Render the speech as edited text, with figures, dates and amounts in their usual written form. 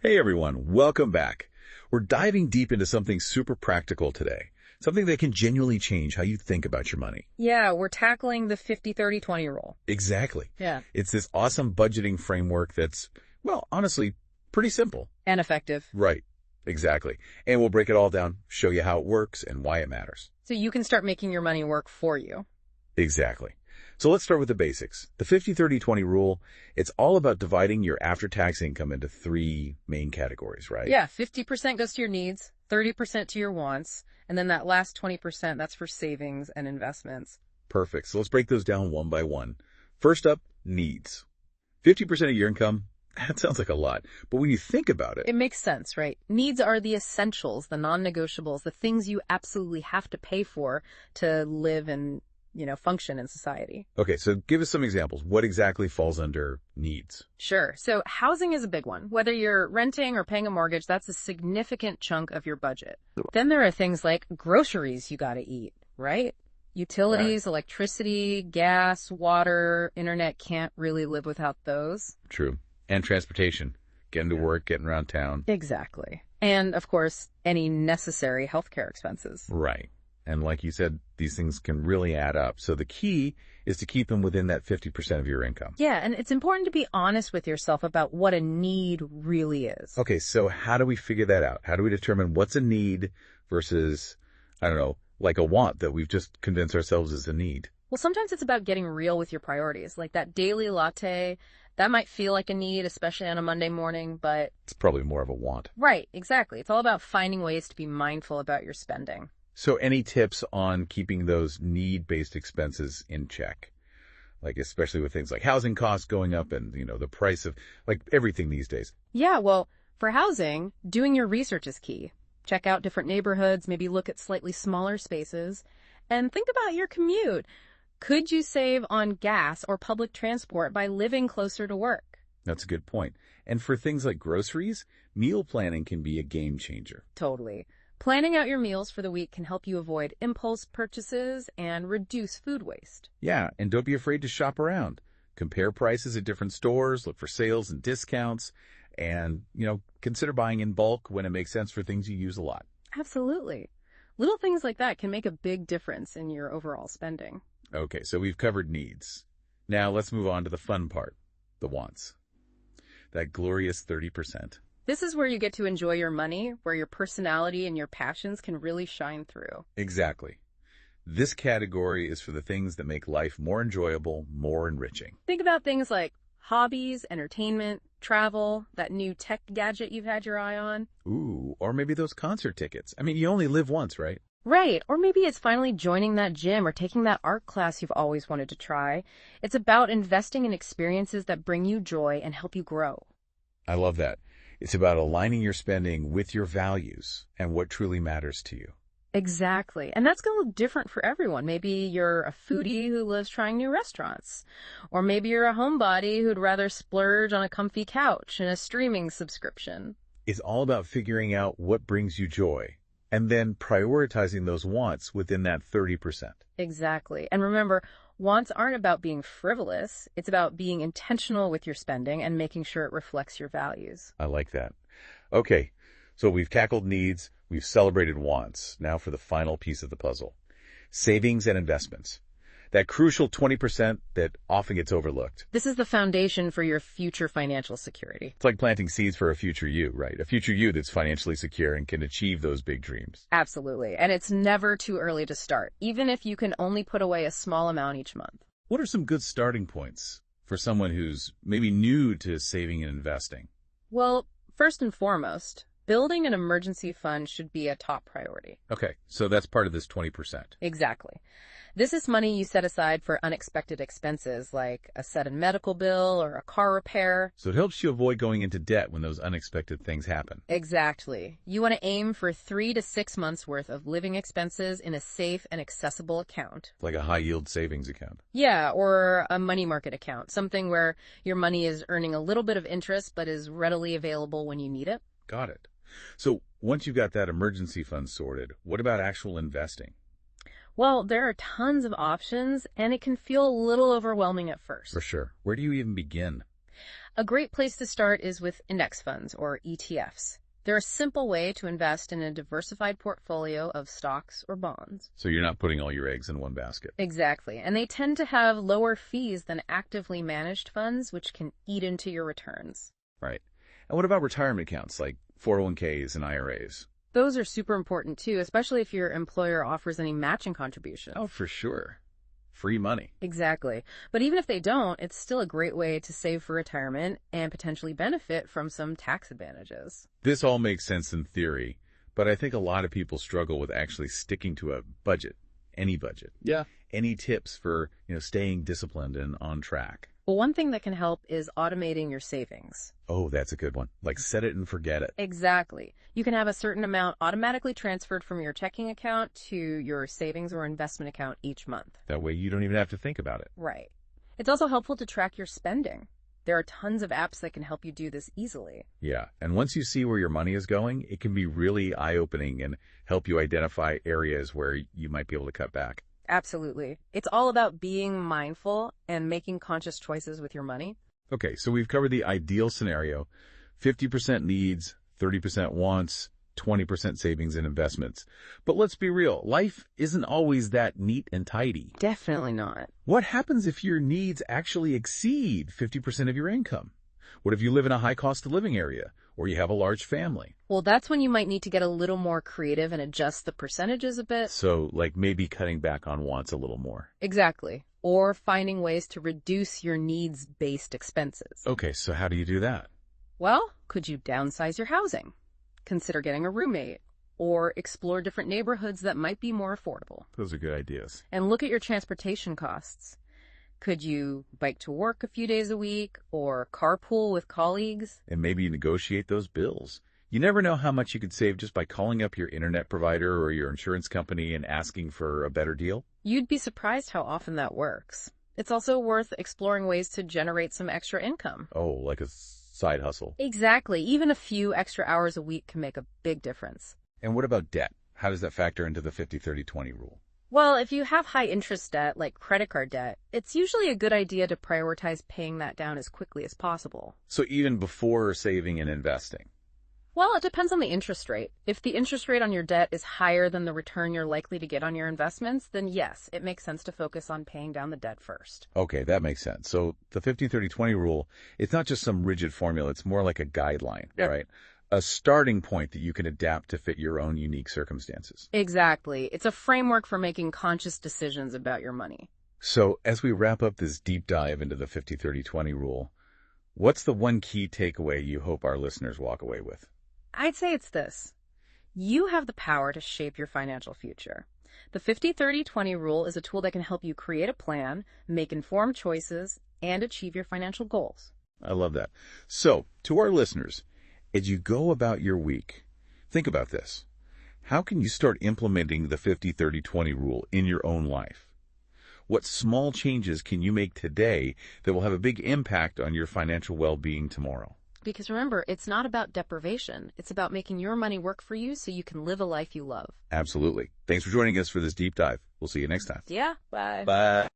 Hey everyone, welcome back. We're diving deep into something super practical today, something that can genuinely change how you think about your money. Yeah, we're tackling the 50-30-20 rule. Exactly. Yeah. It's this awesome budgeting framework that's, well, honestly, pretty simple. And effective. Right. Exactly. And we'll break it all down, show you how it works and why it matters. So you can start making your money work for you. Exactly. So let's start with the basics. The 50-30-20 rule, it's all about dividing your after-tax income into three main categories, right? Yeah, 50% goes to your needs, 30% to your wants, and then that last 20%, that's for savings and investments. Perfect. So let's break those down one by one. First up, needs. 50% of your income, that sounds like a lot. But when you think about it, It makes sense, right? Needs are the essentials, the non-negotiables, the things you absolutely have to pay for to live and, function in society. okay, so give us some examples. What exactly falls under needs? Sure. So housing is a big one. Whether you're renting or paying a mortgage, that's a significant chunk of your budget. Then there are things like groceries you got to eat, right? Utilities, electricity, gas, water, internet, can't really live without those. True. And transportation. Getting to work, getting around town. Exactly. And of course, any necessary healthcare expenses. Right. And like you said, these things can really add up. So the key is to keep them within that 50% of your income. Yeah, and it's important to be honest with yourself about what a need really is. Okay, so how do we figure that out? How do we determine what's a need versus, I don't know, like a want that we've just convinced ourselves is a need? Well, sometimes it's about getting real with your priorities, like that daily latte. That might feel like a need, especially on a Monday morning, but... It's probably more of a want. Right, exactly. It's all about finding ways to be mindful about your spending. So any tips on keeping those need-based expenses in check? Like especially with things like housing costs going up and, the price of like everything these days. Yeah, well, for housing, doing your research is key. Check out different neighborhoods, maybe look at slightly smaller spaces, and think about your commute. Could you save on gas or public transport by living closer to work? That's a good point. And for things like groceries, meal planning can be a game changer. Totally. Planning out your meals for the week can help you avoid impulse purchases and reduce food waste. Yeah, and don't be afraid to shop around. Compare prices at different stores, look for sales and discounts, and, consider buying in bulk when it makes sense for things you use a lot. Absolutely. Little things like that can make a big difference in your overall spending. Okay, so we've covered needs. Now let's move on to the fun part, the wants. That glorious 30%. This is where you get to enjoy your money, where your personality and your passions can really shine through. Exactly. This category is for the things that make life more enjoyable, more enriching. Think about things like hobbies, entertainment, travel, that new tech gadget you've had your eye on. Ooh, or maybe those concert tickets. I mean, you only live once, right? Right, or maybe it's finally joining that gym or taking that art class you've always wanted to try. It's about investing in experiences that bring you joy and help you grow. I love that. It's about aligning your spending with your values and what truly matters to you. Exactly. And that's going to look different for everyone. Maybe you're a foodie who loves trying new restaurants. Or maybe you're a homebody who'd rather splurge on a comfy couch and a streaming subscription. It's all about figuring out what brings you joy and then prioritizing those wants within that 30%. Exactly. And remember, wants aren't about being frivolous. It's about being intentional with your spending and making sure it reflects your values. I like that. Okay, so we've tackled needs, we've celebrated wants. Now for the final piece of the puzzle, savings and investments. That crucial 20% that often gets overlooked. This is the foundation for your future financial security. It's like planting seeds for a future you, right? A future you that's financially secure and can achieve those big dreams. Absolutely. And it's never too early to start, even if you can only put away a small amount each month. What are some good starting points for someone who's maybe new to saving and investing? Well, first and foremost, building an emergency fund should be a top priority. Okay, so that's part of this 20%. Exactly. This is money you set aside for unexpected expenses like a sudden medical bill or a car repair. So it helps you avoid going into debt when those unexpected things happen. Exactly. You want to aim for 3 to 6 months worth of living expenses in a safe and accessible account. Like a high-yield savings account. Yeah, or a money market account, something where your money is earning a little bit of interest but is readily available when you need it. Got it. So once you've got that emergency fund sorted, what about actual investing? Well, there are tons of options, and it can feel a little overwhelming at first. For sure. Where do you even begin? A great place to start is with index funds, or ETFs. They're a simple way to invest in a diversified portfolio of stocks or bonds. So you're not putting all your eggs in one basket. Exactly. And they tend to have lower fees than actively managed funds, which can eat into your returns. Right. And what about retirement accounts like 401ks and IRAs? Those are super important too, especially if your employer offers any matching contributions. Oh, for sure. Free money. Exactly. But even if they don't, it's still a great way to save for retirement and potentially benefit from some tax advantages. This all makes sense in theory, but I think a lot of people struggle with actually sticking to a budget, any budget. Yeah. Any tips for, staying disciplined and on track? Well, one thing that can help is automating your savings. Oh, that's a good one. Like set it and forget it. Exactly. You can have a certain amount automatically transferred from your checking account to your savings or investment account each month. That way you don't even have to think about it. Right. It's also helpful to track your spending. There are tons of apps that can help you do this easily. Yeah. And once you see where your money is going, it can be really eye-opening and help you identify areas where you might be able to cut back. Absolutely. It's all about being mindful and making conscious choices with your money. Okay, so we've covered the ideal scenario, 50% needs, 30% wants, 20% savings and investments. But let's be real, life isn't always that neat and tidy. Definitely not. What happens if your needs actually exceed 50% of your income? What if you live in a high cost of living area or you have a large family? Well, that's when you might need to get a little more creative and adjust the percentages a bit. So, like maybe cutting back on wants a little more. Exactly. Or finding ways to reduce your needs-based expenses. Okay, so how do you do that? Well, could you downsize your housing? Consider getting a roommate, or explore different neighborhoods that might be more affordable. Those are good ideas. And look at your transportation costs. Could you bike to work a few days a week, or carpool with colleagues? And maybe you negotiate those bills. You never know how much you could save just by calling up your internet provider or your insurance company and asking for a better deal. You'd be surprised how often that works. It's also worth exploring ways to generate some extra income. Oh, like a side hustle. Exactly. Even a few extra hours a week can make a big difference. And what about debt? How does that factor into the 50-30-20 rule? Well, if you have high interest debt, like credit card debt, it's usually a good idea to prioritize paying that down as quickly as possible. So even before saving and investing? Well, it depends on the interest rate. If the interest rate on your debt is higher than the return you're likely to get on your investments, then yes, it makes sense to focus on paying down the debt first. Okay, that makes sense. So the 50-30-20 rule, it's not just some rigid formula. It's more like a guideline, right? A starting point that you can adapt to fit your own unique circumstances. Exactly. It's a framework for making conscious decisions about your money. So as we wrap up this deep dive into the 50-30-20 rule, what's the one key takeaway you hope our listeners walk away with? I'd say it's this. You have the power to shape your financial future. The 50-30-20 rule is a tool that can help you create a plan, make informed choices, and achieve your financial goals. I love that. So, to our listeners, as you go about your week, think about this. How can you start implementing the 50-30-20 rule in your own life? What small changes can you make today that will have a big impact on your financial well-being tomorrow? Because remember, it's not about deprivation. It's about making your money work for you so you can live a life you love. Absolutely. Thanks for joining us for this deep dive. We'll see you next time. Yeah, bye. Bye.